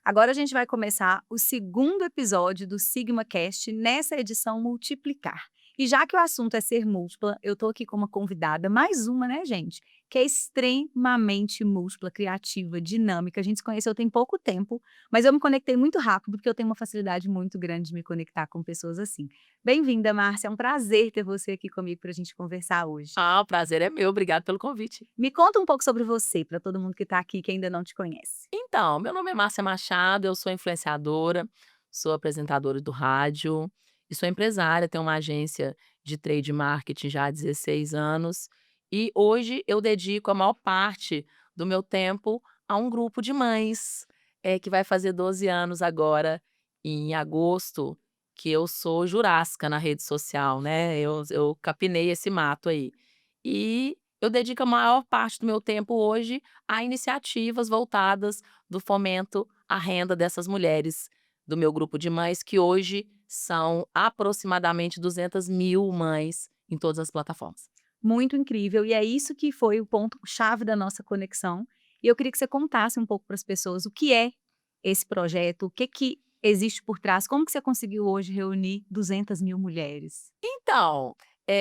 Agora a gente vai começar o segundo episódio do SigmaCast nessa edição Multiplicar. E já que o assunto é ser múltipla, eu tô aqui com uma convidada, mais uma, né, gente? Que é extremamente múltipla, criativa, dinâmica. A gente se conheceu tem pouco tempo, mas eu me conectei muito rápido porque eu tenho uma facilidade muito grande de me conectar com pessoas assim. Bem-vinda, Márcia. É um prazer ter você aqui comigo para a gente conversar hoje. O prazer é meu, obrigado pelo convite. Me conta um pouco sobre você, para todo mundo que está aqui que ainda não te conhece. Então, meu nome é Márcia Machado, eu sou influenciadora, sou apresentadora do rádio e sou empresária, tenho uma agência de trade marketing já há 16 anos e hoje eu dedico a maior parte do meu tempo a um grupo de mães, que vai fazer 12 anos agora em agosto, que eu sou jurássica na rede social, né, eu capinei esse mato aí. E eu dedico a maior parte do meu tempo hoje a iniciativas voltadas do fomento à renda dessas mulheres do meu grupo de mães, que hoje são aproximadamente 200.000 mães em todas as plataformas. Muito incrível, e é isso que foi o ponto-chave da nossa conexão. E eu queria que você contasse um pouco para as pessoas o que é esse projeto, o que existe por trás, como que você conseguiu hoje reunir 200.000 mulheres? Então,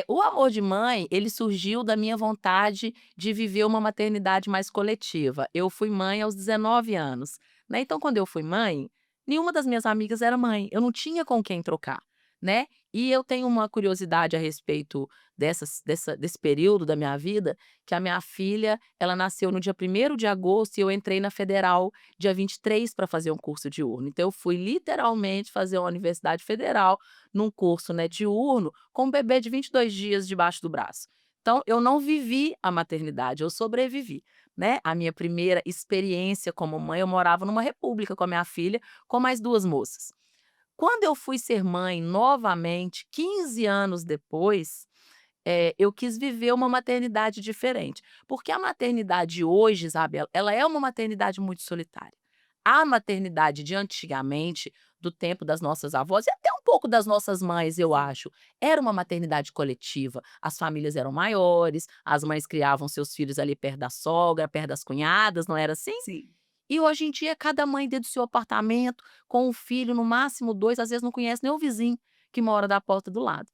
o amor de mãe, ele surgiu da minha vontade de viver uma maternidade mais coletiva. Eu fui mãe aos 19 anos, né, então quando eu fui mãe, nenhuma das minhas amigas era mãe, eu não tinha com quem trocar, né. E eu tenho uma curiosidade a respeito desse período da minha vida, que a minha filha, ela nasceu no dia 1º de agosto e eu entrei na federal dia 23 para fazer um curso diurno. Então eu fui literalmente fazer uma universidade federal num curso, né, diurno, com um bebê de 22 dias debaixo do braço. Então, eu não vivi a maternidade, eu sobrevivi, né. A minha primeira experiência como mãe, eu morava numa república com a minha filha, com mais 2 moças. Quando eu fui ser mãe novamente, 15 anos depois, eu quis viver uma maternidade diferente, porque a maternidade hoje, Isabela, ela é uma maternidade muito solitária. A maternidade de antigamente, do tempo das nossas avós e até um pouco das nossas mães, eu Sim. acho, era uma maternidade coletiva. As famílias eram maiores, as mães criavam seus filhos ali perto da sogra, perto das cunhadas, não era assim? Sim. E hoje em dia cada mãe dentro do seu apartamento, com um filho, no máximo 2, às vezes não conhece nem o vizinho que mora da porta do lado.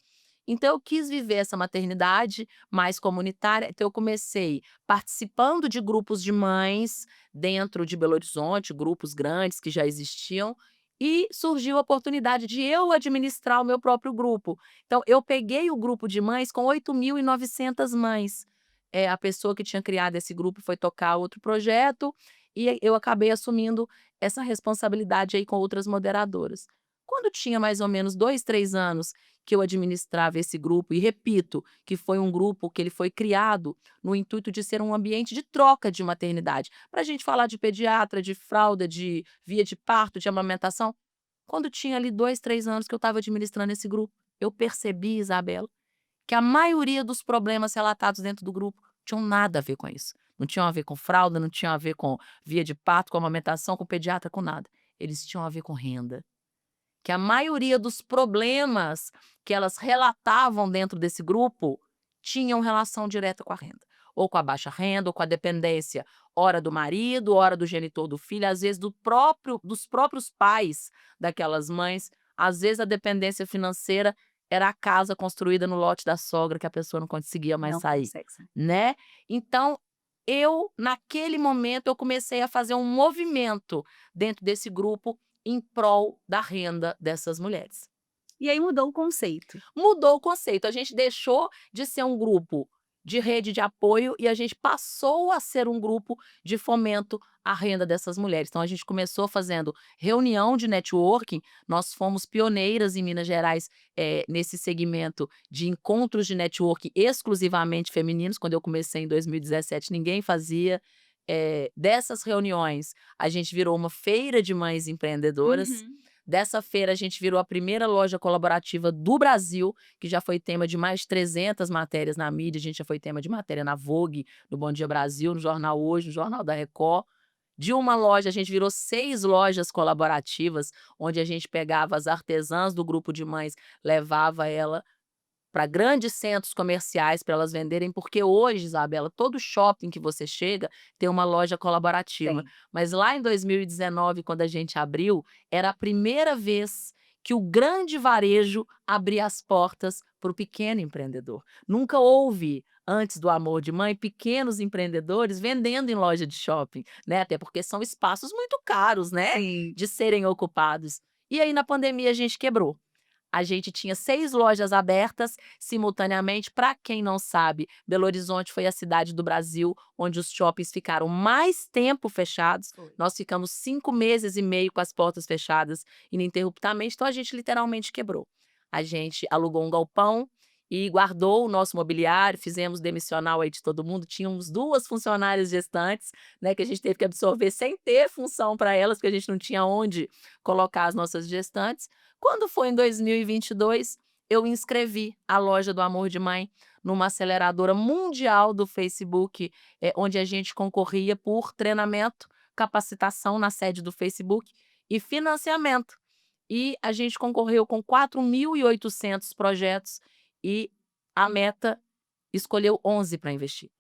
Então eu quis viver essa maternidade mais comunitária, então eu comecei participando de grupos de mães dentro de Belo Horizonte, grupos grandes que já existiam, e surgiu a oportunidade de eu administrar o meu próprio grupo. Então eu peguei o grupo de mães com 8.900 mães. A pessoa que tinha criado esse grupo foi tocar outro projeto, e eu acabei assumindo essa responsabilidade aí com outras moderadoras. Quando tinha mais ou menos 2, 3 anos que eu administrava esse grupo, e repito, que foi um grupo que ele foi criado no intuito de ser um ambiente de troca de maternidade, para a gente falar de pediatra, de fralda, de via de parto, de amamentação. Quando tinha ali 2, 3 anos que eu estava administrando esse grupo, eu percebi, Isabela, que a maioria dos problemas relatados dentro do grupo tinham nada a ver com isso. Não tinham a ver com fralda, não tinham a ver com via de parto, com amamentação, com pediatra, com nada. Eles tinham a ver com renda. Que a maioria dos problemas que elas relatavam dentro desse grupo tinham relação direta com a renda, ou com a baixa renda, ou com a dependência, ora do marido, ora do genitor do filho, às vezes dos próprios pais daquelas mães, às vezes a dependência financeira era a casa construída no lote da sogra que a pessoa não conseguia mais Não sair, consegue sair. né. Então, naquele momento, eu comecei a fazer um movimento dentro desse grupo em prol da renda dessas mulheres. E aí mudou o conceito. Mudou o conceito, a gente deixou de ser um grupo de rede de apoio e a gente passou a ser um grupo de fomento à renda dessas mulheres. Então a gente começou fazendo reunião de networking, nós fomos pioneiras em Minas Gerais, nesse segmento de encontros de networking exclusivamente femininos. Quando eu comecei em 2017 ninguém fazia. Dessas reuniões, a gente virou uma feira de mães empreendedoras. Uhum. Dessa feira, a gente virou a primeira loja colaborativa do Brasil, que já foi tema de mais de 300 matérias na mídia. A gente já foi tema de matéria na Vogue, no Bom Dia Brasil, no Jornal Hoje, no Jornal da Record. De uma loja, a gente virou 6 lojas colaborativas, onde a gente pegava as artesãs do grupo de mães, levava ela para grandes centros comerciais para elas venderem, porque hoje, Isabela, todo shopping que você chega tem uma loja colaborativa. Tem. Mas lá em 2019, quando a gente abriu, era a primeira vez que o grande varejo abria as portas para o pequeno empreendedor. Nunca houve, antes do Amor de Mãe, pequenos empreendedores vendendo em loja de shopping, né? Até porque são espaços muito caros, né? Sim. De serem ocupados. E aí, na pandemia, a gente quebrou. A gente tinha 6 lojas abertas simultaneamente. Para quem não sabe, Belo Horizonte foi a cidade do Brasil onde os shoppings ficaram mais tempo fechados. Foi. Nós ficamos 5 meses e meio com as portas fechadas ininterruptamente, então a gente literalmente quebrou. A gente alugou um galpão e guardou o nosso mobiliário, fizemos demissional aí de todo mundo. Tínhamos 2 funcionárias gestantes, né, que a gente teve que absorver sem ter função para elas, porque a gente não tinha onde colocar as nossas gestantes. Quando foi em 2022, eu inscrevi a loja do Amor de Mãe numa aceleradora mundial do Facebook, onde a gente concorria por treinamento, capacitação na sede do Facebook e financiamento. E a gente concorreu com 4.800 projetos e a meta escolheu 11 para investir.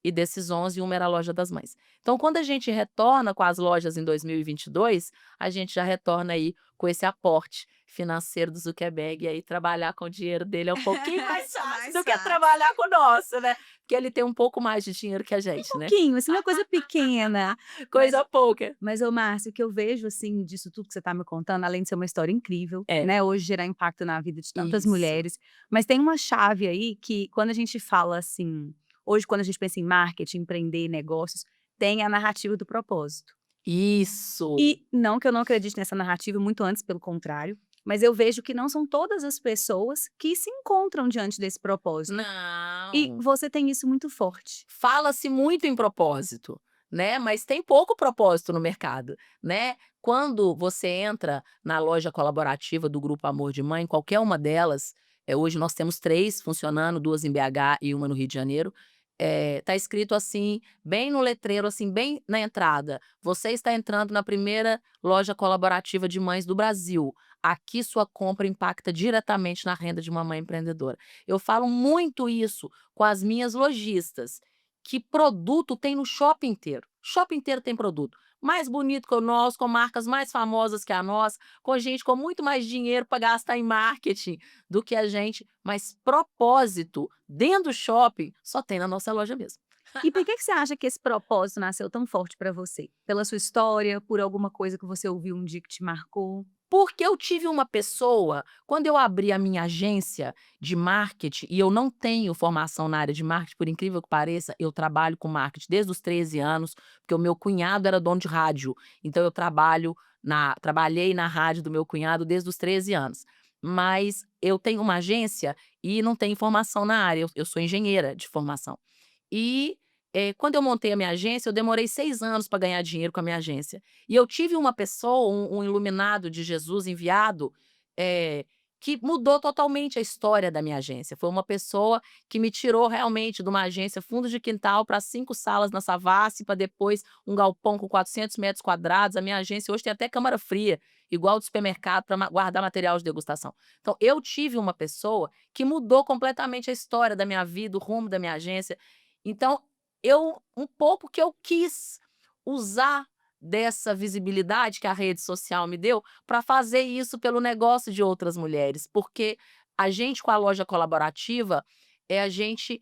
E desses 11, uma era a loja das mães. Então, quando a gente retorna com as lojas em 2022, a gente já retorna aí com esse aporte financeiro do Zuckerberg. E aí, trabalhar com o dinheiro dele é um pouquinho mais fácil Mais do que fácil. trabalhar com o nosso, né? Porque ele tem um pouco mais de dinheiro que a gente, né? Pouquinho, assim, uma coisa pequena. Coisa pouca. Mas, ô Márcio, o que eu vejo, assim, disso tudo que você está me contando, além de ser uma história incrível, É. né, hoje gerar impacto na vida de tantas Isso. mulheres, mas tem uma chave aí que quando a gente fala, assim, hoje quando a gente pensa em marketing, empreender, negócios, tem a narrativa do propósito. Isso. E não que eu não acredite nessa narrativa, muito antes, pelo contrário, mas eu vejo que não são todas as pessoas que se encontram diante desse propósito. E Não. você tem isso muito forte. Fala-se muito em propósito, né, mas tem pouco propósito no mercado, né. Quando você entra na loja colaborativa do Grupo Amor de Mãe, qualquer uma delas, hoje nós temos 3 funcionando, 2 em BH e uma no Rio de Janeiro, tá escrito assim, bem no letreiro, assim, bem na entrada: "Você está entrando na primeira loja colaborativa de mães do Brasil. Aqui sua compra impacta diretamente na renda de uma mãe empreendedora". Eu falo muito isso com as minhas lojistas, que produto tem no shopping inteiro. Shopping inteiro tem produto. Mais bonito que o nosso, com marcas mais famosas que a nossa, com gente com muito mais dinheiro para gastar em marketing do que a gente, mas propósito dentro do shopping só tem na nossa loja mesmo. E por que você acha que esse propósito nasceu tão forte para você? Pela sua história, por alguma coisa que você ouviu um dia que te marcou? Porque eu tive uma pessoa, quando eu abri a minha agência de marketing, e eu não tenho formação na área de marketing, por incrível que pareça, eu trabalho com marketing desde os 13 anos, porque o meu cunhado era dono de rádio, então eu trabalhei na rádio do meu cunhado desde os 13 anos. Mas eu tenho uma agência e não tenho formação na área, eu sou engenheira de formação. E, quando eu montei a minha agência, eu demorei 6 anos para ganhar dinheiro com a minha agência. E eu tive uma pessoa, um iluminado de Jesus enviado, que mudou totalmente a história da minha agência. Foi uma pessoa que me tirou realmente de uma agência fundo de quintal para 5 salas na Savassi, para depois um galpão com 400 metros quadrados. A minha agência hoje tem até câmara fria, igual do supermercado, para guardar material de degustação. Então, eu tive uma pessoa que mudou completamente a história da minha vida, o rumo da minha agência. Então, um pouco que eu quis usar dessa visibilidade que a rede social me deu para fazer isso pelo negócio de outras mulheres, porque a gente com a loja colaborativa, a gente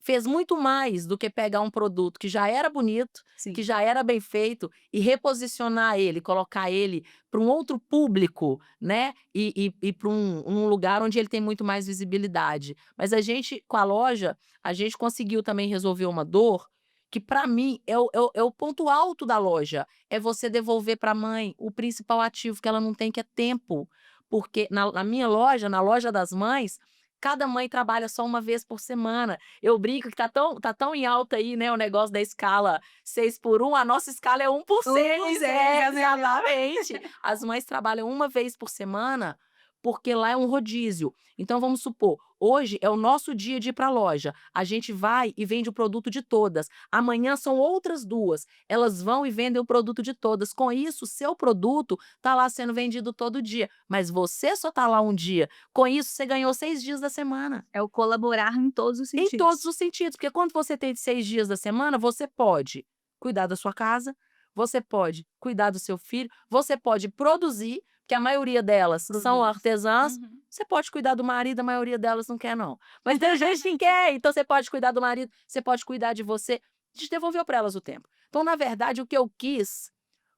fez muito mais do que pegar um produto que já era bonito, Sim. que já era bem feito e reposicionar ele, colocar ele para um outro público, né, e para um lugar onde ele tem muito mais visibilidade. Mas a gente, com a loja, a gente conseguiu também resolver uma dor que para mim é o ponto alto da loja, é você devolver para a mãe o principal ativo que ela não tem, que é tempo. Porque na minha loja, na loja das mães, cada mãe trabalha só uma vez por semana. Eu brinco que tá tão em alta aí, né, o negócio da escala 6x1, a nossa escala é 1 por 6, por seis, é melhor. exatamente. As mães trabalham uma vez por semana, porque lá é um rodízio. Então, vamos supor, hoje é o nosso dia de ir para a loja. A gente vai e vende o produto de todas. Amanhã são outras 2. Elas vão e vendem o produto de todas. Com isso, o seu produto está lá sendo vendido todo dia. Mas você só está lá um dia. Com isso, você ganhou 6 dias da semana. É o colaborar em todos os Em sentidos. todos os sentidos, porque quando você tem 6 dias da semana, você pode cuidar da sua casa, você pode cuidar do seu filho, você pode produzir, porque a maioria delas são Produz. artesãs, Uhum. você pode cuidar do marido, a maioria delas não quer não. Mas tem gente que quer, então você pode cuidar do marido, você pode cuidar de você. A gente devolveu para elas o tempo. Então, na verdade, o que eu quis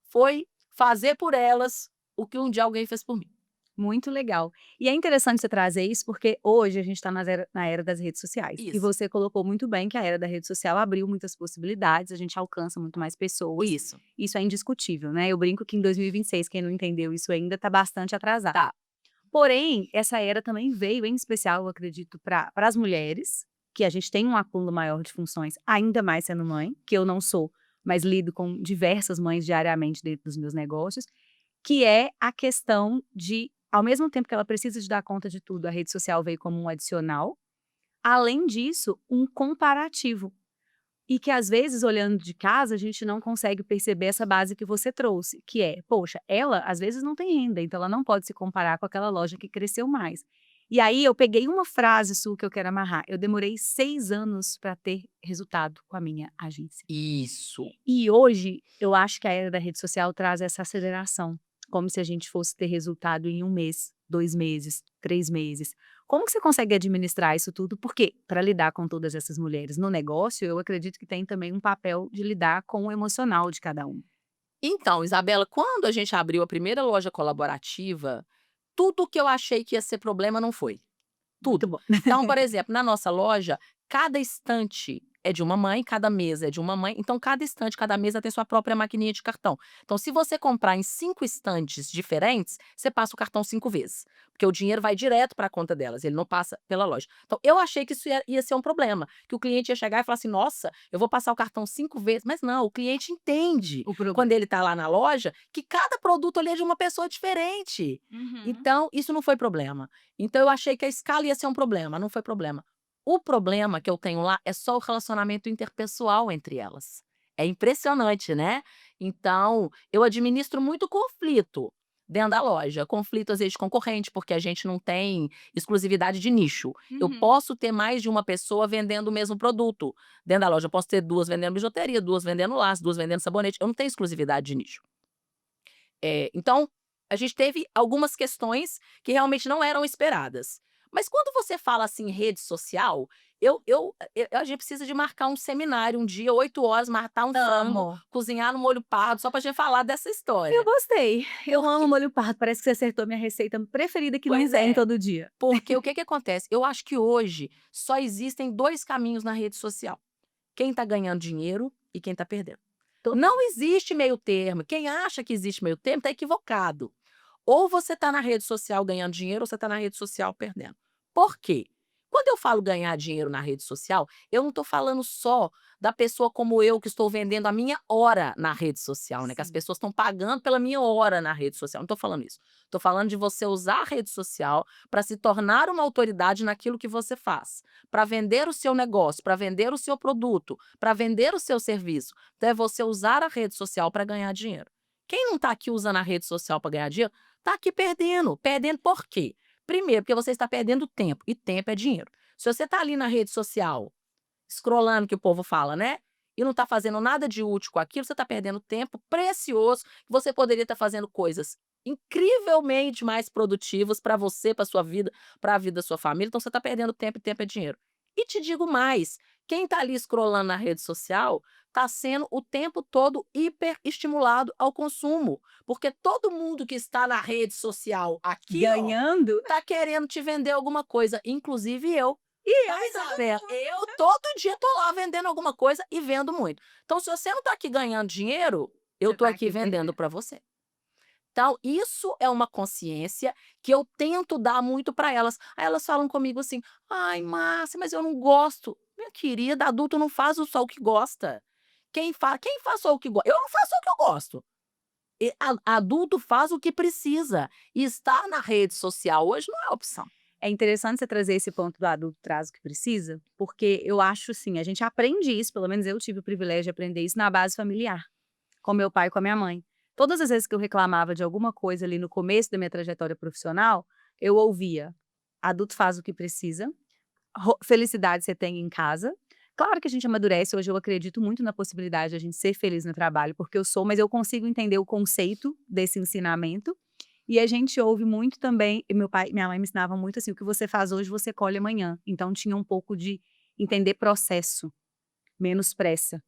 foi fazer por elas o que um dia alguém fez por mim. Muito legal. E é interessante você trazer isso, porque hoje a gente está na era das redes sociais. E Isso, você colocou muito bem que a era da rede social abriu muitas possibilidades, a gente alcança muito mais pessoas. isso. Isso é indiscutível, né? Eu brinco que em 2026, quem não entendeu isso ainda está bastante atrasado. Tá. Porém, essa era também veio, em especial, eu acredito, para as mulheres, que a gente tem um acúmulo maior de funções, ainda mais sendo mãe, que eu não sou, mas lido com diversas mães diariamente dentro dos meus negócios, que é a questão de, ao mesmo tempo que ela precisa de dar conta de tudo, a rede social veio como um adicional, além disso, um comparativo. E que às vezes, olhando de casa, a gente não consegue perceber essa base que você trouxe, que é, poxa, ela às vezes não tem renda, então ela não pode se comparar com aquela loja que cresceu mais. E aí eu peguei uma frase sua que eu quero amarrar. Eu demorei 6 anos para ter resultado com a minha agência. Isso. E hoje, eu acho que a era da rede social traz essa aceleração, como se a gente fosse ter resultado em 1 mês, 2 meses, 3 meses. Como que você consegue administrar isso tudo? Porque, para lidar com todas essas mulheres no negócio, eu acredito que tem também um papel de lidar com o emocional de cada um. Então, Isabela, quando a gente abriu a primeira loja colaborativa, tudo que eu achei que ia ser problema não foi. Muito Tudo. bom. Então, por exemplo, na nossa loja, cada estante é de uma mãe, cada mesa é de uma mãe, então cada estante, cada mesa tem sua própria maquininha de cartão. Então, se você comprar em 5 estantes diferentes, você passa o cartão 5 vezes, porque o dinheiro vai direto para a conta delas, ele não passa pela loja. Então, eu achei que isso ia ser um problema, que o cliente ia chegar e falar assim: "Nossa, eu vou passar o cartão 5 vezes", mas não, o cliente entende, O problema. quando ele está lá na loja, que cada produto ali é de uma pessoa diferente. Uhum. Então, isso não foi problema. Então eu achei que a escala ia ser um problema, não foi problema. O problema que eu tenho lá é só o relacionamento interpessoal entre elas. É impressionante, né? Então, eu administro muito conflito dentro da loja. Conflito, às vezes, de concorrente, porque a gente não tem exclusividade de nicho. Eu Uhum. posso ter mais de uma pessoa vendendo o mesmo produto. Dentro da loja, eu posso ter 2 vendendo bijuteria, 2 vendendo laço, 2 vendendo sabonete. Eu não tenho exclusividade de nicho. Então, a gente teve algumas questões que realmente não eram esperadas. Mas quando você fala assim, rede social, a gente precisa de marcar um seminário um dia, 8 horas, matar um frango, Amo. cozinhar no molho pardo, só pra gente falar dessa Eu história. gostei. Eu amo Porque, molho pardo. Parece que você acertou minha receita preferida que não pois vem é, todo dia. porque o que que acontece? Eu acho que hoje só existem 2 caminhos na rede social: quem tá ganhando dinheiro e quem tá perdendo. Total. Não existe meio termo. Quem acha que existe meio termo tá equivocado. Ou você está na rede social ganhando dinheiro, ou você está na rede social perdendo. Por quê? Quando eu falo ganhar dinheiro na rede social, eu não estou falando só da pessoa como eu que estou vendendo a minha hora na rede social, né? Que as Sim. pessoas estão pagando pela minha hora na rede social. Não estou falando isso. Estou falando de você usar a rede social para se tornar uma autoridade naquilo que você faz, para vender o seu negócio, para vender o seu produto, para vender o seu serviço. Então é você usar a rede social para ganhar dinheiro. Quem não está aqui usando a rede social para ganhar dinheiro, está aqui perdendo. Perdendo por quê? Primeiro, porque você está perdendo tempo, e tempo é dinheiro. Se você está ali na rede social, scrollando, que o povo fala, né? E não está fazendo nada de útil com aquilo, você está perdendo tempo precioso, que você poderia estar fazendo coisas incrivelmente mais produtivas para você, para sua vida, para a vida da sua família. Então você está perdendo tempo, e tempo é dinheiro. E te digo mais, quem está ali scrollando na rede social está sendo o tempo todo hiperestimulado ao consumo, porque todo mundo que está na rede social aqui, ó, Ganhando? tá querendo te vender alguma coisa, inclusive eu. E Tá, eu, Isabela? Eu todo dia tô lá vendendo alguma coisa e vendo muito. Então, se você não tá aqui ganhando dinheiro, eu você tô tá aqui aqui vendendo perdendo. para você. Então, isso é uma consciência que eu tento dar muito para elas. Aí elas falam comigo assim: "Ai, Márcia, mas eu não gosto". Minha querida, adulto não faz só o que gosta. Quem faz só o que gosta? Eu não faço só o que eu gosto. Adulto faz o que precisa. E estar na rede social hoje não é opção. É interessante você trazer esse ponto do adulto traz o que precisa, porque eu acho assim, a gente aprende isso, pelo menos eu tive o privilégio de aprender isso na base familiar, com meu pai e com a minha mãe. Todas as vezes que eu reclamava de alguma coisa ali no começo da minha trajetória profissional, eu ouvia: adulto faz o que precisa, felicidade você tem em casa. Claro que a gente amadurece, hoje eu acredito muito na possibilidade de a gente ser feliz no trabalho, porque eu sou, mas eu consigo entender o conceito desse ensinamento. E a gente ouve muito também, e meu pai e minha mãe me ensinavam muito assim: o que você faz hoje, você colhe amanhã. Então tinha um pouco de entender processo, menos pressa.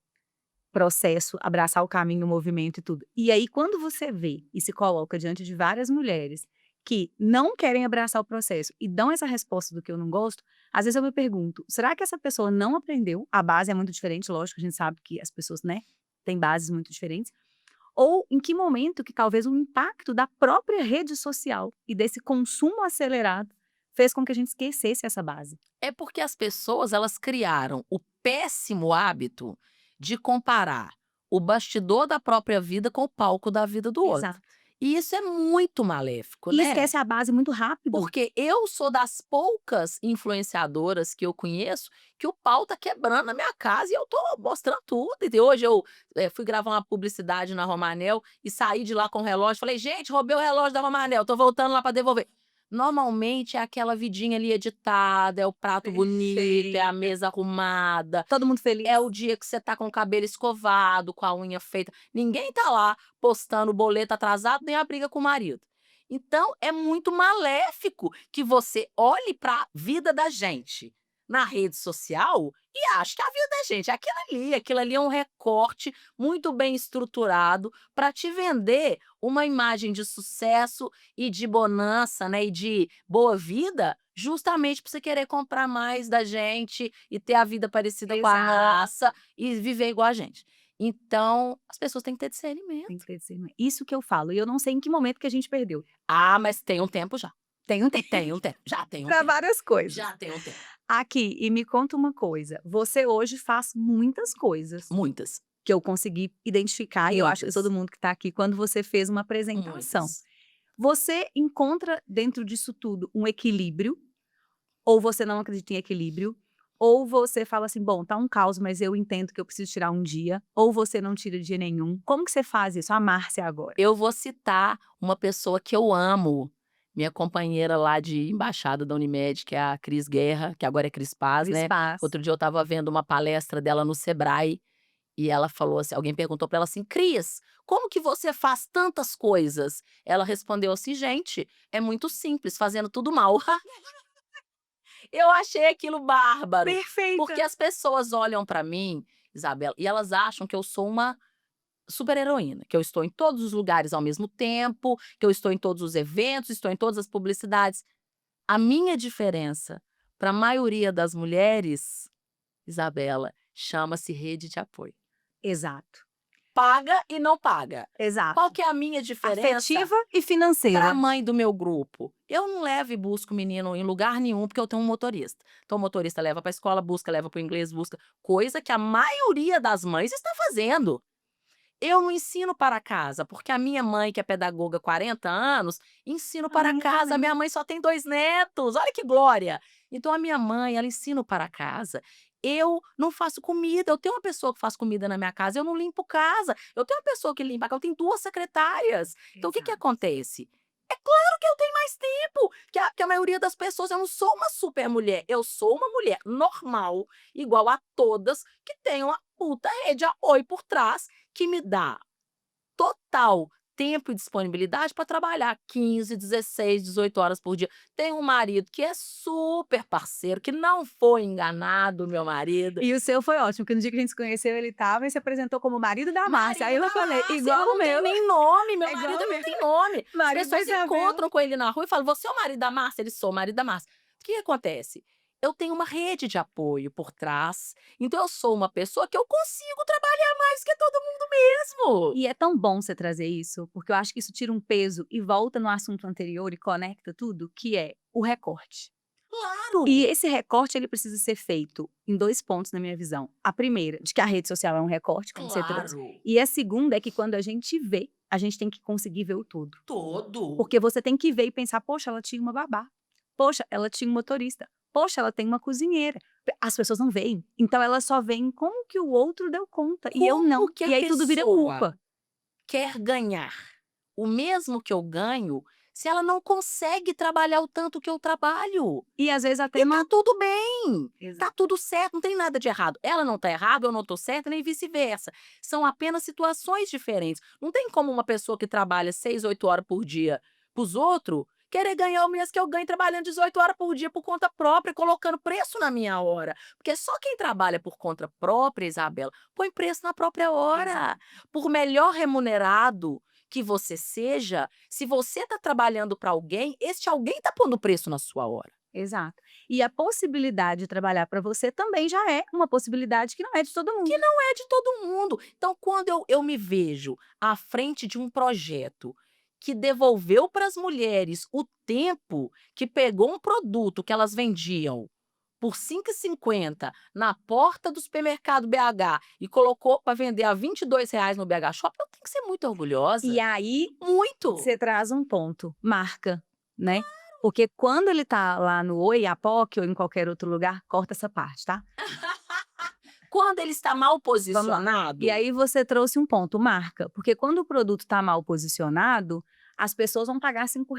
Processo, abraçar o caminho, o movimento e tudo. E aí, quando você vê e se coloca diante de várias mulheres que não querem abraçar o processo e dão essa resposta do que eu não gosto, às vezes eu me pergunto: será que essa pessoa não aprendeu? A base é muito diferente, lógico, a gente sabe que as pessoas, né, têm bases muito diferentes. Ou em que momento que talvez o impacto da própria rede social e desse consumo acelerado fez com que a gente esquecesse essa base. É porque as pessoas, elas criaram o péssimo hábito de comparar o bastidor da própria vida com o palco da vida do outro. Exato. E isso é muito maléfico, E né? esquece a base muito rápido. Porque eu sou das poucas influenciadoras que eu conheço que o pau tá quebrando na minha casa e eu tô mostrando tudo. E hoje eu fui gravar uma publicidade na Romanel e saí de lá com o relógio. Falei, gente, roubei o relógio da Romanel, tô voltando lá para devolver. Normalmente é aquela vidinha ali editada, é o prato bonito, é a Perfeita. mesa arrumada, Todo mundo feliz. é o dia que você tá com o cabelo escovado, com a unha feita. Ninguém tá lá postando o boleto atrasado nem a briga com o marido. Então, é muito maléfico que você olhe para a vida da gente na rede social e ache que a vida da gente é aquilo ali. Aquilo ali é um recorte muito bem estruturado para te vender uma imagem de sucesso e de bonança, né, e de boa vida, justamente para você querer comprar mais da gente e ter a vida parecida com a Exato. nossa e viver igual a gente. Então, as pessoas têm que ter Tem que discernimento. ter discernimento. Isso que eu falo, e eu não sei em que momento que a gente perdeu. Ah, mas tem um tempo já. Tem um tempo Tem um tempo, já tem um para tempo, várias coisas. já tem um tempo. Aqui, e me conta uma coisa, você hoje faz muitas coisas Muitas, que eu consegui identificar, e eu acho que todo muitas, mundo que está aqui, quando você fez uma apresentação. muitas. Você encontra dentro disso tudo um equilíbrio? Ou você não acredita em equilíbrio? Ou você fala assim: "Bom, tá um caos, mas eu entendo que eu preciso tirar um dia", ou você não tira dia nenhum? Como que você faz isso? A Márcia agora. Eu vou citar uma pessoa que eu amo, minha companheira lá de embaixada da Unimed, que é a Cris Guerra, que agora é Cris Paz, Cris né. Paz. Outro dia eu estava vendo uma palestra dela no Sebrae, e ela falou assim, alguém perguntou para ela assim: "Cris, como que você faz tantas coisas?" Ela respondeu assim: "Gente, é muito simples, fazendo tudo mal." Eu achei aquilo bárbaro, porque Perfeita. as pessoas olham pra mim, Isabela, e elas acham que eu sou uma super-heroína, que eu estou em todos os lugares ao mesmo tempo, que eu estou em todos os eventos, estou em todas as publicidades. A minha diferença para a maioria das mulheres, Isabela, chama-se rede de apoio. Exato, Paga e não paga. Qual exato. que é a minha diferença Afetiva e para a financeira. mãe do meu grupo? Eu não levo e busco o menino em lugar nenhum, porque eu tenho um motorista. Então o motorista leva para a escola, busca, leva para o inglês, busca, coisa que a maioria das mães está fazendo. Eu não ensino para casa, porque a minha mãe, que é pedagoga há 40 anos, ensino para Ai, casa. A também. minha mãe só tem 2 netos, olha que glória. Então a minha mãe, ela ensina para casa. Eu não faço comida, eu tenho uma pessoa que faz comida na minha casa, eu não limpo casa. Eu tenho uma pessoa que limpa a casa, eu tenho 2 secretárias. Então o que que Exato. acontece? É claro que eu tenho mais tempo que a maioria das pessoas. Eu não sou uma super mulher, eu sou uma mulher normal, igual a todas, que tem uma puta rede de apoio por trás, que me dá total tempo e disponibilidade para trabalhar 15, 16, 18 horas por dia. Tenho um marido que é super parceiro, que não foi enganado, meu marido. E o seu foi ótimo, porque no dia que a gente se conheceu, ele estava e se apresentou como marido da Márcia. Aí Marido eu da falei: Márcia, "Igual ele o não tem meu". nem nome, meu É igual marido o não meu. tem nome. As Marido da pessoas Isabela. encontram com ele na rua e falam: "Você é o marido da Márcia?" Ele: "Sou o marido da Márcia." O que que acontece? Eu tenho uma rede de apoio por trás, então eu sou uma pessoa que eu consigo trabalhar mais que todo mundo mesmo. E é tão bom você trazer isso, porque eu acho que isso tira um peso e volta no assunto anterior e conecta tudo, que é o recorte. Claro! E esse recorte ele precisa ser feito em 2 pontos, na minha visão. A primeira, de que a rede social é um recorte, como você trouxe. Claro! E a segunda é que quando a gente vê, a gente tem que conseguir ver o todo. Todo! Porque você tem que ver e pensar, poxa, ela tinha uma babá. Poxa, ela tinha um motorista. Poxa, ela tem uma cozinheira. As pessoas não veem. Então elas só veem como que o outro deu conta. E eu não. Como que a E aí tudo vira pessoa culpa. quer ganhar o mesmo que eu ganho se ela não consegue trabalhar o tanto que eu trabalho? E às vezes até E uma. tá tudo bem, Exato. tá tudo certo, não tem nada de errado. Ela não tá errada, eu não tô certa, nem vice-versa. São apenas situações diferentes. Não tem como uma pessoa que trabalha 6, 8 horas por dia pros outros querer ganhar o mesmo que eu ganho trabalhando 18 horas por dia por conta própria, colocando preço na minha hora. Porque só quem trabalha por conta própria, Isabela, põe preço na própria hora. Exato. Por melhor remunerado que você seja, se você tá trabalhando para alguém, este alguém tá pondo preço na sua hora. Exato. E a possibilidade de trabalhar para você também já é uma possibilidade que não é de todo mundo. Não é de todo mundo. Então, quando eu me vejo à frente de um projeto que devolveu para as mulheres o tempo que pegou um produto que elas vendiam por 5,50 na porta do supermercado BH e colocou para vender a R$ 22 no BH Shop, eu tenho que ser muito orgulhosa. E aí Muito. você traz um ponto, marca, né? Porque quando ele tá lá no Oiapoque ou em qualquer outro lugar, corta essa parte, tá? Quando ele está mal Vamos lá. posicionado, E aí você trouxe um ponto, marca. Porque quando o produto está mal posicionado, as pessoas vão pagar R$ 5.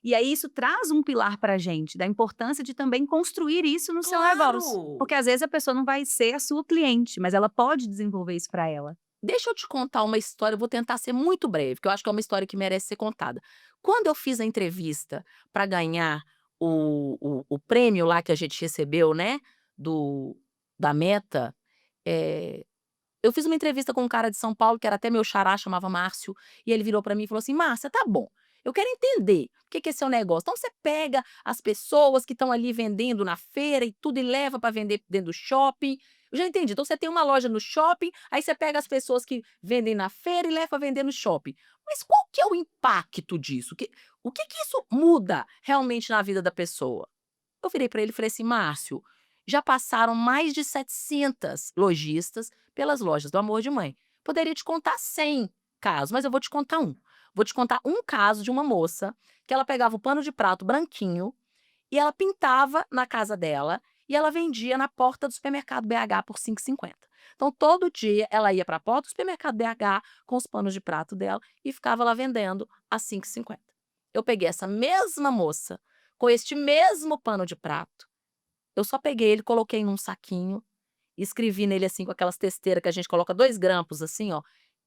E aí isso traz um pilar para a gente, da importância de também construir isso no seu negócio. claro. Porque às vezes a pessoa não vai ser a sua cliente, mas ela pode desenvolver isso para ela. Deixa eu te contar uma história, eu vou tentar ser muito breve, porque eu acho que é uma história que merece ser contada. Quando eu fiz a entrevista para ganhar o prêmio lá que a gente recebeu, né, do da Meta, eh, eu fiz uma entrevista com um cara de São Paulo, que era até meu xará, chamava Márcio, e ele virou para mim e falou assim: "Márcia, tá bom, eu quero entender o que que é seu negócio. Então você pega as pessoas que estão ali vendendo na feira e tudo e leva para vender dentro do shopping. Eu já entendi. Então você tem uma loja no shopping, aí você pega as pessoas que vendem na feira e leva para vender no shopping. Mas qual que é o impacto disso? O que que isso muda realmente na vida da pessoa?" Eu virei para ele e falei assim: "Márcio, já passaram mais de 700 lojistas pelas lojas do Amor de Mãe. Poderia te contar 100 casos, mas eu vou te contar um. Vou te contar um caso de uma moça que ela pegava o pano de prato branquinho e ela pintava na casa dela e ela vendia na porta do supermercado BH por 5,50. Então, todo dia ela ia para a porta do supermercado BH com os panos de prato dela e ficava lá vendendo a 5,50. Eu peguei essa mesma moça com este mesmo pano de prato. Eu só peguei ele, coloquei num saquinho, escrevi nele assim com aquelas testeiras que a gente coloca 2 grampos assim, ó,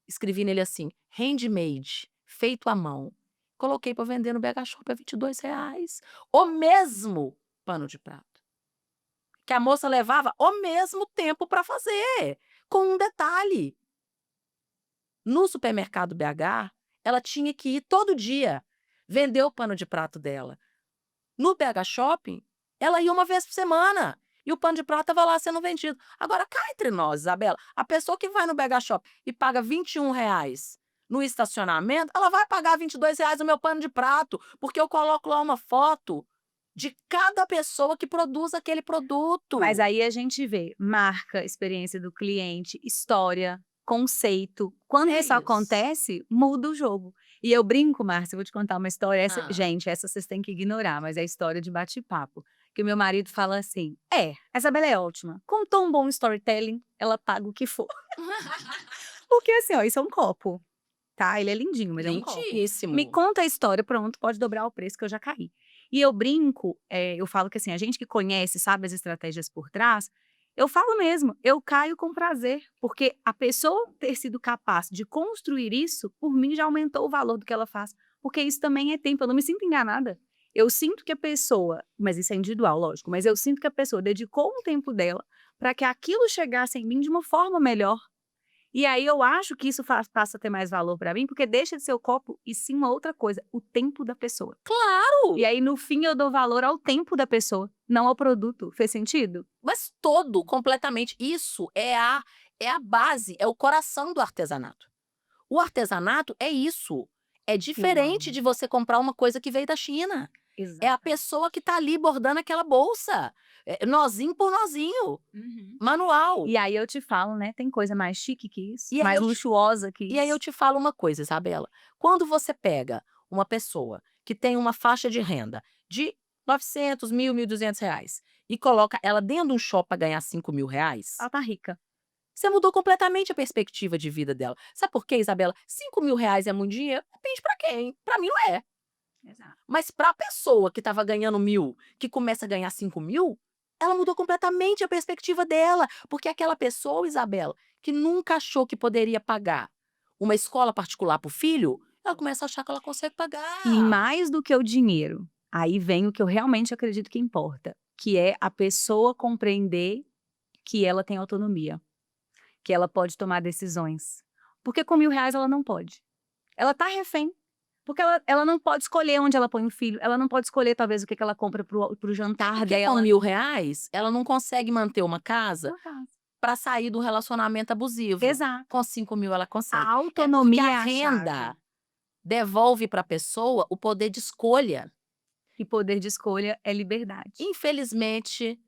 escrevi nele assim: "Handmade", feito à mão. Coloquei para vender no BH Shop a R$ 22. O mesmo pano de prato, que a moça levava o mesmo tempo para fazer, com um detalhe: no supermercado BH, ela tinha que ir todo dia vender o pano de prato dela. No BH Shopping, ela ia uma vez por semana e o pano de prato estava lá sendo vendido. Agora, cá entre nós, Isabela, a pessoa que vai no BH Shopping e paga R$ 21 no estacionamento, ela vai pagar R$ 22 no meu pano de prato, porque eu coloco lá uma foto de cada pessoa que produz aquele produto. Mas aí a gente vê marca, experiência do cliente, história, conceito. Quando É isso isso. acontece, muda o jogo. E eu brinco, Márcia, eu vou te contar uma história. Ah. Gente, essa vocês têm que ignorar, mas é a história de bate-papo. Que o meu marido fala assim: a Isabela é ótima. Contou um bom storytelling, ela paga o que for. Porque assim, ó, isso é um copo, tá? Ele é lindinho, mas é um copo. Me Lindíssimo. conta a história, pronto, pode dobrar o preço que eu já caí. E eu brinco, eu falo que assim, a gente que conhece, sabe as estratégias por trás, eu falo mesmo, eu caio com prazer, porque a pessoa ter sido capaz de construir isso, por mim já aumentou o valor do que ela faz, porque isso também é tempo, eu não me sinto enganada. Eu sinto que a pessoa, mas isso é individual, lógico, mas eu sinto que a pessoa dedicou um tempo dela para que aquilo chegasse em mim de uma forma melhor. E aí eu acho que isso passa a ter mais valor para mim, porque deixa de ser o copo e sim uma outra coisa, o tempo da pessoa. Claro! E aí no fim eu dou valor ao tempo da pessoa, não ao produto. Fez sentido? Mas todo, completamente. Isso é a base, é o coração do artesanato. O artesanato é isso. É diferente amo. de você comprar uma coisa que veio da China. É a Exatamente. pessoa que tá ali bordando aquela bolsa, nozinho por nozinho, Uhum. manual. E aí eu te falo, né, tem coisa mais chique que isso, E aí mais eu te luxuosa que e aí eu isso. te falo uma coisa, Isabela, quando você pega uma pessoa que tem uma faixa de renda de 900, 1.000, R$ 1.200 e coloca ela dentro de um shopping pra ganhar R$ 5.000, Ela tá rica. você mudou completamente a perspectiva de vida dela. Sabe por quê, Isabela? R$ 5.000 é muito dinheiro? Depende pra quem, pra mim não é. Exato. Mas pra pessoa que estava ganhando 1.000, que começa a ganhar 5.000, ela mudou completamente a perspectiva dela, porque aquela pessoa, Isabela, que nunca achou que poderia pagar uma escola particular para o filho, ela começa a achar que ela consegue E pagar. mais do que o dinheiro, aí vem o que eu realmente acredito que importa, que é a pessoa compreender que ela tem autonomia, que ela pode tomar decisões. Porque com R$ 1.000 ela não pode. Ela tá refém. Porque ela não pode escolher onde ela põe o filho, ela não pode escolher talvez o que que ela compra pro É jantar porque com dela. R$ 1.000, ela não consegue manter uma casa Sua casa. para sair do relacionamento abusivo. Exato. Com 5.000 ela A consegue. É porque a autonomia é a renda chave. devolve para a pessoa o poder de escolha. E poder de escolha é liberdade. Infelizmente,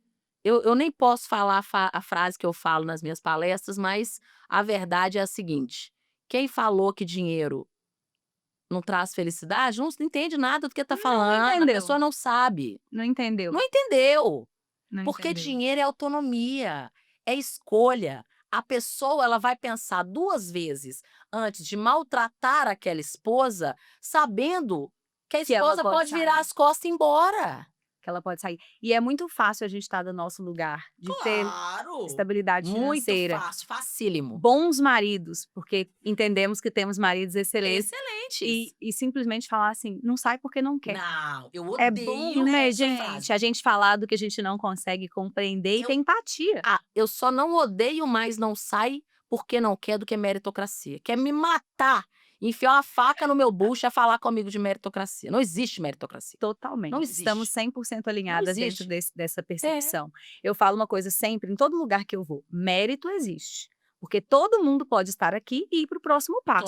eu nem posso falar a frase que eu falo nas minhas palestras, mas a verdade é a seguinte: quem falou que dinheiro não traz felicidade, não entende nada do que está Não falando, a entendeu. pessoa não sabe, Não entendeu. não entendeu. Não Porque entendeu. dinheiro é autonomia, é escolha. A pessoa ela vai pensar 2 vezes antes de maltratar aquela esposa, sabendo que a Que ela esposa pode pode virar sair. as costas e ir embora. Que ela pode sair. E é muito fácil a gente estar do nosso lugar, de ter Claro, estabilidade muito financeira, fácil, facílimo. bons maridos, porque entendemos que temos maridos excelentes, Excelentes. e simplesmente falar assim: "Não sai porque não quer". Não, eu É bom, odeio né, essa frase. gente, a gente falar do que a gente não consegue compreender e ter Eu empatia. eu só não odeio mais não sai porque não quer do que meritocracia. Quer me matar, enfiar uma faca no meu bucho e falar comigo de meritocracia. Não existe meritocracia. Não Totalmente, estamos existe. 100% Não alinhadas dentro existe. dessa É, percepção. Eu falo uma coisa sempre, em todo lugar que eu vou: mérito existe, porque todo mundo pode estar aqui e ir para o próximo passo.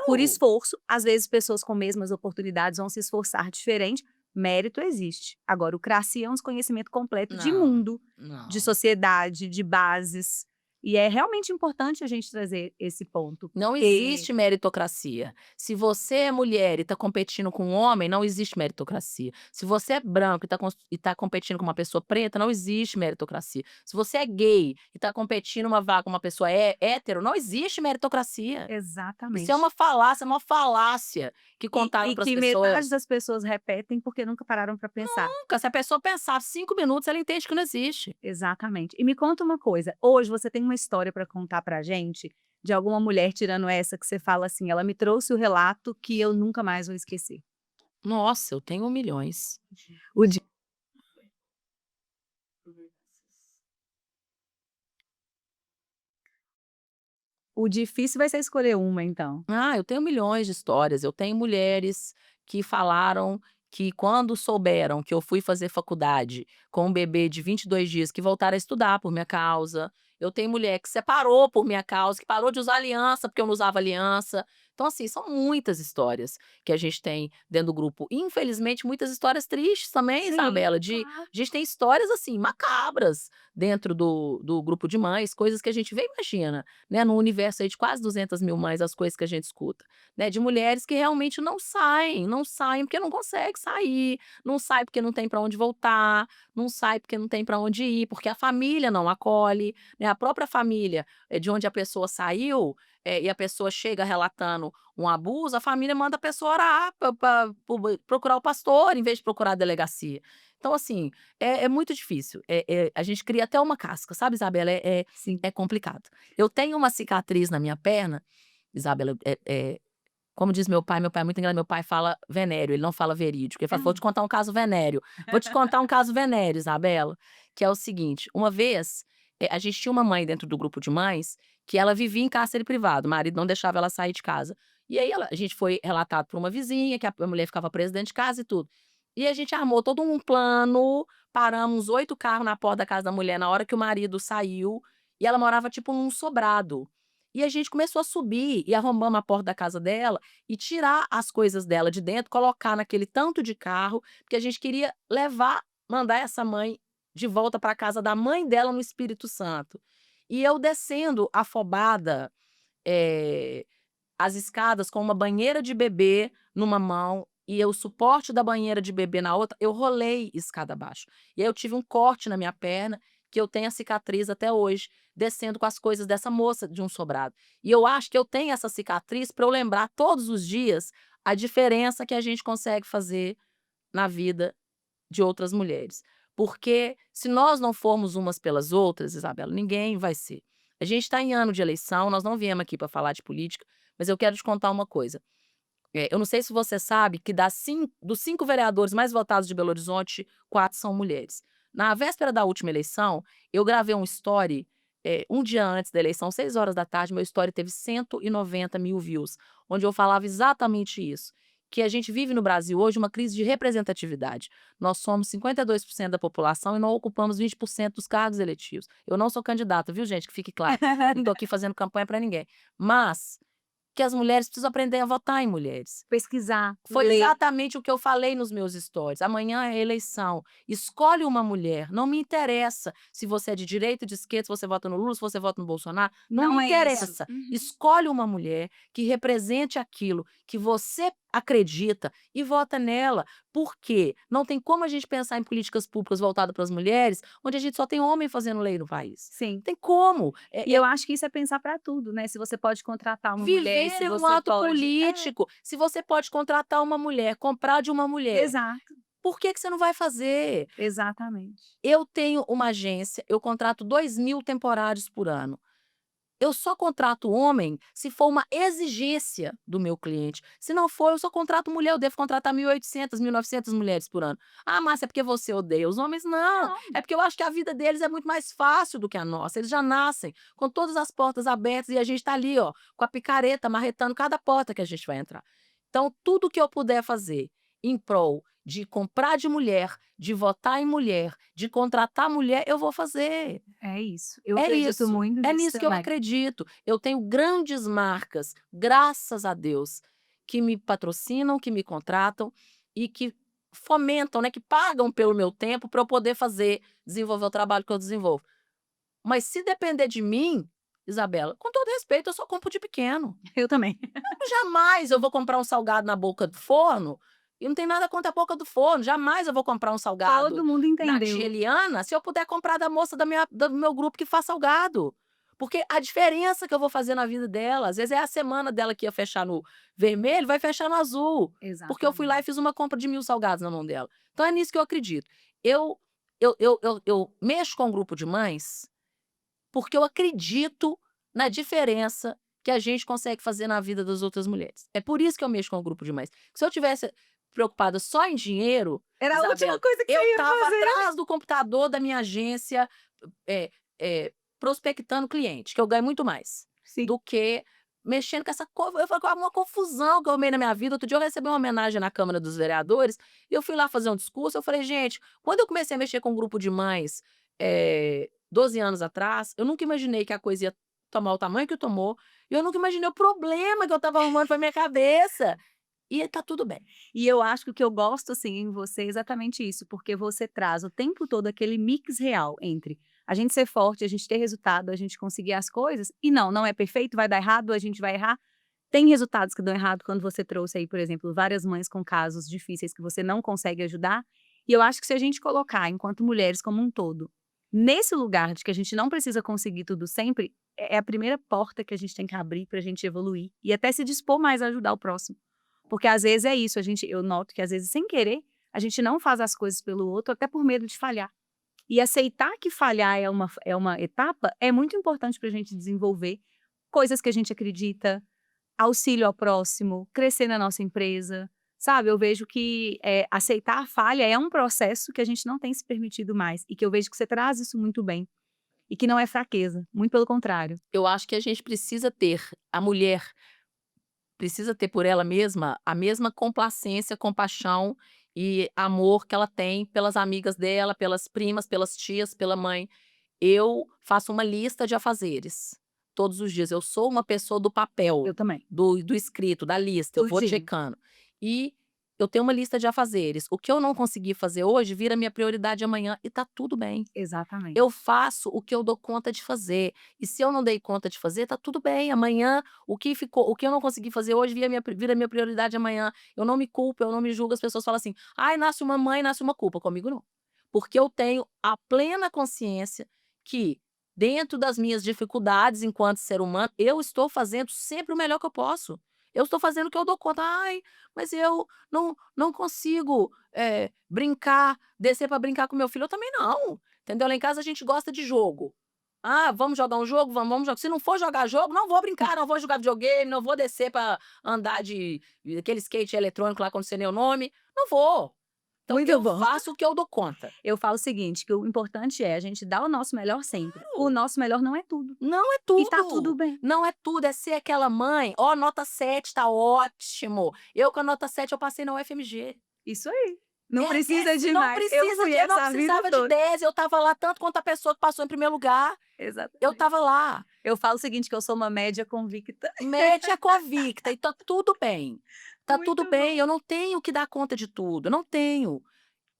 Por claro. esforço, às vezes pessoas com mesmas oportunidades vão se esforçar diferente, mérito existe. Agora, o cracia é um desconhecimento completo de Não, mundo, de não. sociedade, de bases, e é realmente importante a gente trazer esse ponto. Não E existe meritocracia. Se você é mulher e está competindo com um homem, não existe meritocracia. Se você é branco e tá competindo com uma pessoa preta, não existe meritocracia. Se você é gay e está competindo uma vaga com uma pessoa hétero, não existe meritocracia. Isso exatamente. é uma falácia que contaram E para as que metade pessoas. das pessoas repetem porque nunca pararam para pensar. Nunca, se a pessoa pensar 5 minutos, ela entende que não existe. Exatamente. E me conta uma coisa, hoje você tem uma história para contar pra gente, de alguma mulher tirando essa que você fala assim: "Ela me trouxe o relato que eu nunca mais vou esquecer". Nossa, eu tenho milhões. O di o difícil vai ser escolher uma então. Ah, eu tenho milhões de histórias. Eu tenho mulheres que falaram que quando souberam que eu fui fazer faculdade com um bebê de 22 dias, que voltaram a estudar por minha causa. Eu tenho mulher que separou por minha causa, que parou de usar aliança porque eu não usava aliança. Então, assim, são muitas histórias que a gente tem dentro do grupo. Infelizmente, muitas histórias tristes também, Sim, Isabela. claro. A gente tem histórias, assim, macabras dentro do grupo de mães, coisas que a gente vê, e imagina, né, num universo aí de quase 200.000 mães, as coisas que a gente escuta, né, de mulheres que realmente não saem porque não consegue sair, não sai porque não tem para onde voltar, não sai porque não tem para onde ir, porque a família não acolhe, né, a própria família, de onde a pessoa saiu, e a pessoa chega relatando um abuso, a família manda a pessoa orar pra procurar o pastor em vez de procurar a delegacia. Então assim, é muito difícil, a gente cria até uma casca, sabe, Isabela, Sim. é complicado. Eu tenho uma cicatriz na minha perna, Isabela, como diz meu pai é muito engraçado, meu pai fala venério, ele não fala verídico. Ele fala: "Vou te contar um caso venério". Vou te contar um caso venério, Isabela, que é o seguinte: uma vez, a gente tinha uma mãe dentro do grupo de mães que ela vivia em cárcere privado, o marido não deixava ela sair de casa. E aí a gente foi relatado por uma vizinha que a mulher ficava presa dentro de casa e tudo. E a gente armou todo um plano, paramos 8 carros na porta da casa da mulher na hora que o marido saiu, e ela morava tipo num sobrado. E a gente começou a subir e arrombamos a porta da casa dela e tirar as coisas dela de dentro, colocar naquele tanto de carro, porque a gente queria mandar essa mãe de volta para casa da mãe dela no Espírito Santo. E eu descendo afobada, eh, as escadas com uma banheira de bebê numa mão e o suporte da banheira de bebê na outra, eu rolei escada abaixo. E aí eu tive um corte na minha perna, que eu tenho a cicatriz até hoje, descendo com as coisas dessa moça de um sobrado. E eu acho que eu tenho essa cicatriz para eu lembrar todos os dias a diferença que a gente consegue fazer na vida de outras mulheres. Porque se nós não formos umas pelas outras, Isabela, ninguém vai ser. A gente está em ano de eleição, nós não viemos aqui para falar de política, mas eu quero te contar uma coisa. Eu não sei se você sabe que dos 5 vereadores mais votados de Belo Horizonte, 4 são mulheres. Na véspera da última eleição, eu gravei um story, um dia antes da eleição, 6 horas da tarde, meu story teve 190.000 views, onde eu falava exatamente isso, que a gente vive no Brasil hoje uma crise de representatividade. Nós somos 52% da população e não ocupamos 20% dos cargos eletivos. Eu não sou candidata, viu, gente? Que fique claro. Não estou aqui fazendo campanha para ninguém. Mas que as mulheres precisam aprender a votar em mulheres. Pesquisar, Foi ler. exatamente o que eu falei nos meus stories. Amanhã é eleição. Escolhe uma mulher. Não me interessa se você é de direita, de esquerda, se você vota no Lula, se você vota no Bolsonaro. Não Não me é interessa. isso. Uhum. Escolhe uma mulher que represente aquilo que você acredita e vota nela. Por quê? Não tem como a gente pensar em políticas públicas voltadas para as mulheres, onde a gente só tem homem fazendo lei no país. Sim. Tem como. E eu acho que isso é pensar para tudo, né? Se você pode contratar uma mulher, Viver se é um você ato pode. político. Se você pode contratar uma mulher, comprar de uma mulher, Exato, por que que você não vai fazer? exatamente. Eu tenho uma agência, eu contrato 2.000 temporários por ano. Eu só contrato homem se for uma exigência do meu cliente. Se não for, eu só contrato mulher. Eu devo contratar 1.800, 1.900 mulheres por ano. Ah, Márcia, é porque você odeia os homens? Não. Não. É porque eu acho que a vida deles é muito mais fácil do que a nossa. Eles já nascem com todas as portas abertas e a gente está ali, ó, com a picareta, marretando cada porta que a gente vai entrar. Então, tudo que eu puder fazer em prol de comprar de mulher, de votar em mulher, de contratar mulher, eu vou fazer. É isso. Eu É acredito isso, muito é nisso nisso que eu também. acredito. Eu tenho grandes marcas, graças a Deus, que me patrocinam, que me contratam e que fomentam, né, que pagam pelo meu tempo para eu poder desenvolver o trabalho que eu desenvolvo. Mas se depender de mim, Isabela, com todo respeito, eu só compro de pequeno. Eu também. Jamais eu vou comprar um salgado na boca do forno, e não tem nada contra a boca do forno, jamais eu vou comprar um salgado Todo mundo na tia entendeu. Eliana, se eu puder comprar da moça do meu grupo que faz salgado. Porque a diferença que eu vou fazer na vida dela, às vezes é a semana dela que ia fechar no vermelho, vai fechar no azul. Porque eu fui lá e Exatamente. fiz uma compra de 1.000 salgados na mão dela. Então é nisso que eu acredito. Eu mexo com um grupo de mães porque eu acredito na diferença que a gente consegue fazer na vida das outras mulheres. É por isso que eu mexo com o grupo de mães. Se eu tivesse preocupada só em dinheiro, Era a última Isabela, coisa que eu você ia estava fazer. atrás do computador da minha agência, eh prospectando cliente, que eu ganho muito mais Sim. do que mexendo com essa coisa. Eu falo, uma confusão que eu arrumei na minha vida. Outro dia eu recebi uma homenagem na Câmara dos Vereadores e eu fui lá fazer um discurso. Eu falei, gente, quando eu comecei a mexer com um grupo de mães, 12 anos atrás, eu nunca imaginei que a coisa ia tomar o tamanho que tomou. E eu nunca imaginei o problema que eu estava arrumando para minha cabeça. E tá tudo bem. E eu acho que o que eu gosto, assim, em você é exatamente isso, porque você traz o tempo todo aquele mix real entre a gente ser forte, a gente ter resultado, a gente conseguir as coisas, e não é perfeito, vai dar errado, a gente vai errar. Tem resultados que dão errado quando você trouxe aí, por exemplo, várias mães com casos difíceis que você não consegue ajudar. E eu acho que se a gente colocar, enquanto mulheres como um todo, nesse lugar de que a gente não precisa conseguir tudo sempre, é a primeira porta que a gente tem que abrir para a gente evoluir e até se dispor mais a ajudar o próximo. Porque às vezes é isso, eu noto que às vezes sem querer, a gente não faz as coisas pelo outro até por medo de falhar. E aceitar que falhar é uma etapa é muito importante para a gente desenvolver coisas que a gente acredita, auxílio ao próximo, crescer na nossa empresa, sabe? Eu vejo que aceitar a falha é um processo que a gente não tem se permitido mais e que eu vejo que você traz isso muito bem e que não é fraqueza, muito pelo contrário. Eu acho que a gente precisa ter, a mulher precisa ter por ela mesma a mesma complacência, compaixão e amor que ela tem pelas amigas dela, pelas primas, pelas tias, pela mãe. Eu faço uma lista de afazeres. todos os dias. Eu sou uma pessoa do papel, Eu também. do escrito, da lista. Eu vou Tudinho. checando. E eu tenho uma lista de afazeres. O que eu não consegui fazer hoje vira minha prioridade amanhã e tá tudo bem. Exatamente. Eu faço o que eu dou conta de fazer. E se eu não dei conta de fazer, tá tudo bem. Amanhã, o que eu não consegui fazer hoje vira minha prioridade amanhã. Eu não me culpo, eu não me julgo. As pessoas falam assim: ai, nasce uma mãe, nasce uma culpa. Comigo não. Porque eu tenho a plena consciência que, dentro das minhas dificuldades enquanto ser humano, eu estou fazendo sempre o melhor que eu posso. Eu estou fazendo o que eu dou conta. Ai, mas eu não consigo brincar, descer para brincar com meu filho. Eu também não. Entendeu? Lá em casa a gente gosta de jogo. Ah, vamos jogar um jogo? Vamos jogar. Se não for jogar jogo, não vou brincar, não vou jogar videogame, não vou descer para andar de aquele skate eletrônico lá, quando você nem o nome. Não vou. Então Muito eu bom. faço o que eu dou conta. Eu falo o seguinte, que o importante é a gente dar o nosso melhor sempre. O nosso melhor não é tudo. Não é E tá tudo tudo. bem. Não é tudo, é ser aquela mãe. Ó, nota 7 tá ótimo. Eu com a nota 7 eu passei na UFMG. Isso aí. Não É, precisa de não mais. precisa Eu fui de, eu não essa a vida precisava de toda. 10, eu tava lá tanto quanto a pessoa que passou em primeiro lugar. Exatamente. Eu tava lá. Eu falo o seguinte, que eu sou uma média convicta. Média convicta e tá tudo bem. Tá Muito tudo bem, eu não tenho que dar conta de tudo, eu não tenho.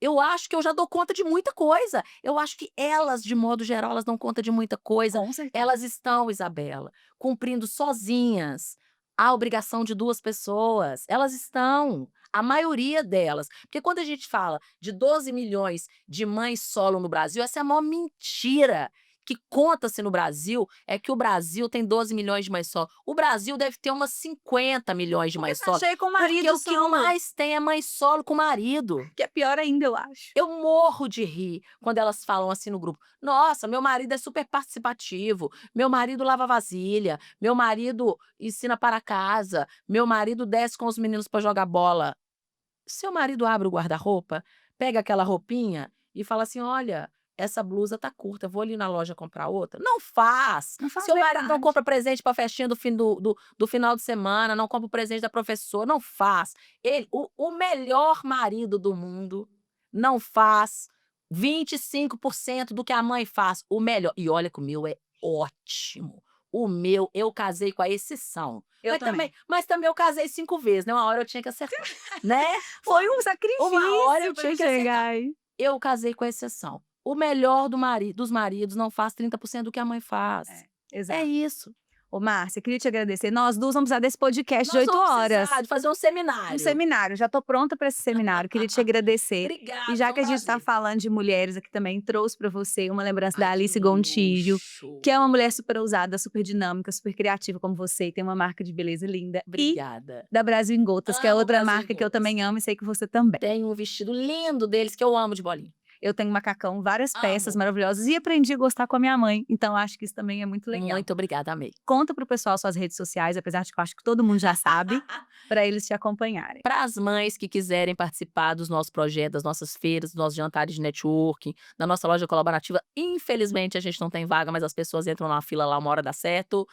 Eu acho que eu já dou conta de muita coisa. Eu acho que elas, de modo geral, elas dão conta de muita coisa. Com certeza. Elas estão, Isabela, cumprindo sozinhas a obrigação de 2 pessoas. Elas estão, a maioria delas. Porque quando a gente fala de 12 milhões de mães solo no Brasil, essa é a maior mentira que conta-se no Brasil, é que o Brasil tem 12 milhões de mães solo. O Brasil deve ter umas 50 milhões de Porque mães tá solo. cheio com Porque marido o que mais tem é mãe solo com marido. Que é pior ainda, eu acho. Eu morro de rir quando elas falam assim no grupo: nossa, meu marido é super participativo, meu marido lava vasilha, meu marido ensina para casa, meu marido desce com os meninos para jogar bola. Seu marido abre o guarda-roupa, pega aquela roupinha e fala assim: olha, essa blusa tá curta, eu vou ali na loja comprar outra. Não faz! Não faz Seu marido não verdade. compra presente pra festinha do final de semana, não compra o presente da professora, não faz. O melhor marido do mundo não faz 25% do que a mãe faz, o melhor. E olha que o meu é ótimo. O meu, eu casei com a exceção. Eu Mas também eu casei 5 vezes, né, uma hora eu tinha que acertar, né. Foi um sacrifício Uma hora eu pra tinha que acertar. chegar aí. Eu casei com a exceção. O melhor dos maridos não faz 30% do que a mãe faz. Exato. É isso. Ô, Márcia, queria te agradecer. Nós duas vamos precisar desse podcast de Nós 8 vamos horas. precisar de fazer um seminário. Um seminário. Já tô pronta para esse seminário. Queria te agradecer. Obrigada, E já foi um que a gente tá prazer. falando de mulheres aqui também, trouxe para você uma lembrança da Ai, Alice que Gontijo, luxo. que é uma mulher super ousada, super dinâmica, super criativa como você, e tem uma marca de beleza linda. Obrigada. E da Brasil em Gotas, que é Amo outra Brasil em marca que eu Gotas. também amo e sei que você também. Tenho um vestido lindo deles que eu amo de bolinha. Eu tenho macacão, várias peças Amo. maravilhosas e aprendi a gostar com a minha mãe. Então acho que isso também é muito legal. Muito obrigada, amei. Conta pro pessoal suas redes sociais, apesar de que eu acho que todo mundo já sabe, para eles te acompanharem. Para as mães que quiserem participar dos nossos projetos, das nossas feiras, dos nossos jantares de networking, da nossa loja colaborativa, infelizmente a gente não tem vaga, mas as pessoas entram na fila lá, uma hora dá certo.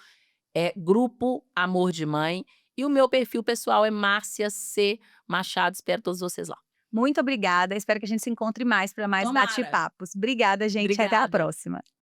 É Grupo Amor de Mãe. E o meu perfil pessoal é Márcia C. Machado. Espero todos vocês lá. Muito obrigada. Espero que a gente se encontre mais para mais Tomara. bate-papos. Obrigada, gente. Até a Obrigada. próxima.